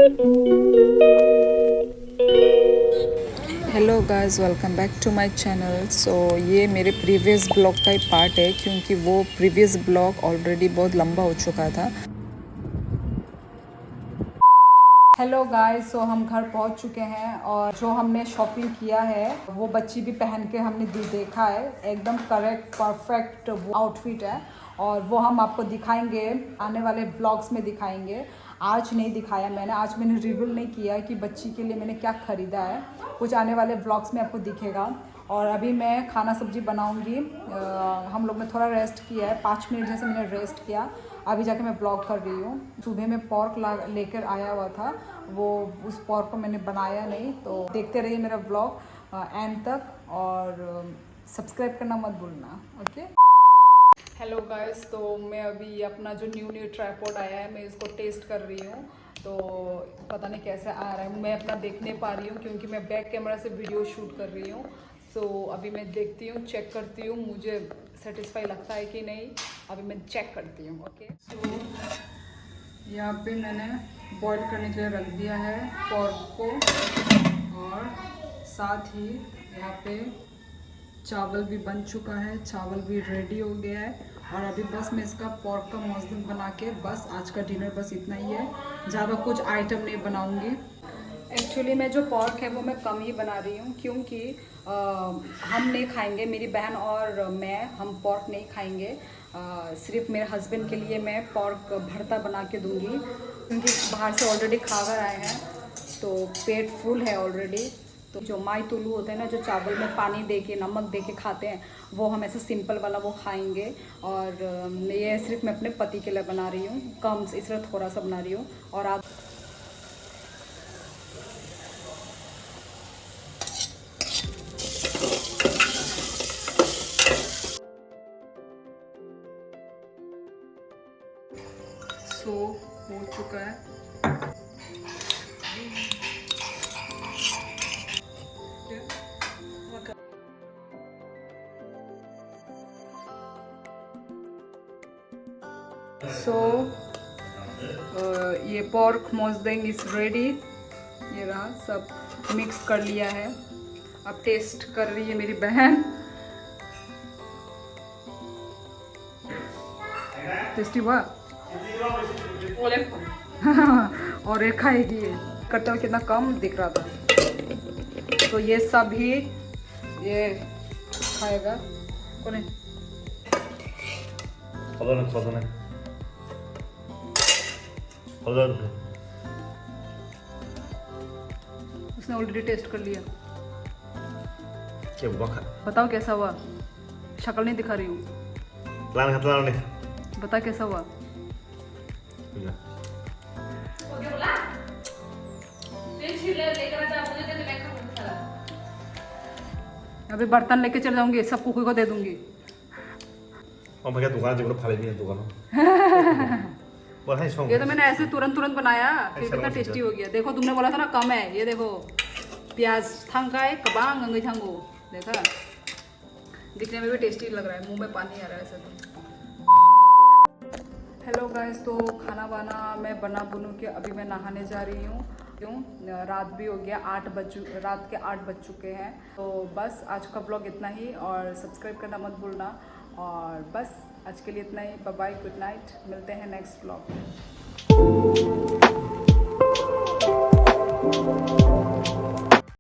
Hello guys, welcome back to my channel. So ये मेरे previous blog का ही part है, क्योंकि वो प्रीवियस ब्लॉग ऑलरेडी बहुत लंबा हो चुका था। हेलो गाइस, सो हम घर पहुंच चुके हैं और जो हमने शॉपिंग किया है वो बच्ची भी पहन के हमने देखा है। एकदम करेक्ट परफेक्ट आउटफिट है और वो हम आपको दिखाएंगे, आने वाले ब्लॉग्स में दिखाएंगे। आज नहीं दिखाया मैंने, आज मैंने रिवील नहीं किया कि बच्ची के लिए मैंने क्या ख़रीदा है। कुछ आने वाले ब्लॉग्स में आपको दिखेगा। और अभी मैं खाना सब्जी बनाऊंगी। हम लोग ने थोड़ा रेस्ट किया है, 5 मिनट जैसे मैंने रेस्ट किया। अभी जाके मैं ब्लॉग कर रही हूँ। सुबह में पॉर्क लेकर आया हुआ था, वो उस पॉर्क को मैंने बनाया नहीं। तो देखते रहिए मेरा ब्लॉग एंड तक और सब्सक्राइब करना मत भूलना। ओके। हेलो गाइस, तो मैं अभी अपना जो न्यू ट्राइपॉड आया है मैं इसको टेस्ट कर रही हूँ। तो पता नहीं कैसे आ रहा है, मैं अपना देख नहीं पा रही हूँ क्योंकि मैं बैक कैमरा से वीडियो शूट कर रही हूँ। सो अभी मैं देखती हूँ, चेक करती हूँ मुझे सेटिस्फाई लगता है कि नहीं। अभी मैं चेक करती हूँ। ओके। सो यहाँ पे मैंने बॉईल करने के लिए रख दिया है पोर्क को और साथ ही यहाँ पे चावल भी बन चुका है, चावल भी रेडी हो गया है। और अभी बस मैं इसका पोर्क का मौसम बना के बस आज का डिनर बस इतना ही है, ज़्यादा कुछ आइटम नहीं बनाऊंगी। एक्चुअली मैं जो पोर्क है वो मैं कम ही बना रही हूँ क्योंकि हम नहीं खाएंगे, मेरी बहन और मैं, हम पोर्क नहीं खाएंगे। सिर्फ मेरे हस्बैंड के लिए मैं पोर्क भरता बना के दूँगी क्योंकि बाहर से ऑलरेडी खा कर आए हैं तो पेट फुल है ऑलरेडी। तो जो माई तुलू होते हैं ना, जो चावल में पानी दे के नमक दे के खाते हैं, वो हम ऐसे सिंपल वाला वो खाएंगे। और ये सिर्फ मैं अपने पति के लिए बना रही हूँ, कम इसलिए थोड़ा सा बना रही हूँ। और आप सो हो चुका है। सो ये पोर्क मोजदेंग इज़ रेडी। ये रहा, सब मिक्स कर लिया है। अब टेस्ट कर रही है मेरी बहन। टेस्टी हुआ। और ये खाएगी, ये कटल कितना कम दिख रहा था। तो ये सब ही ये खाएगा। कौन उसने ऑलरेडी टेस्ट कर लिया। बताओ कैसा हुआ? शक्ल नहीं दिखा रही हूँ, बता कैसा हुआ। अभी बर्तन लेके चल जाऊंगी, सब कुकी को दे दूंगी। ये तो मैंने ऐसे तुरंत बनाया, फिर कितना टेस्टी हो गया। देखो तुमने बोला था ना कम है, ये देखो प्याज थंगाए कबांग अंगी थंगो, देखा? दिखने में भी टेस्टी लग रहा है, मुंह में पानी आ रहा है ऐसे तो। हेलो गाइस, तो खाना वाना मैं बुनू के अभी मैं नहाने जा रही हूँ। क्यों? रात भी हो गया, रात के 8 बज चुके हैं। तो बस आज का ब्लॉग इतना ही और सब्सक्राइब करना मत भूलना। और बस आज के लिए इतना ही। बाय बाय, गुड नाइट, मिलते हैं नेक्स्ट ब्लॉग में।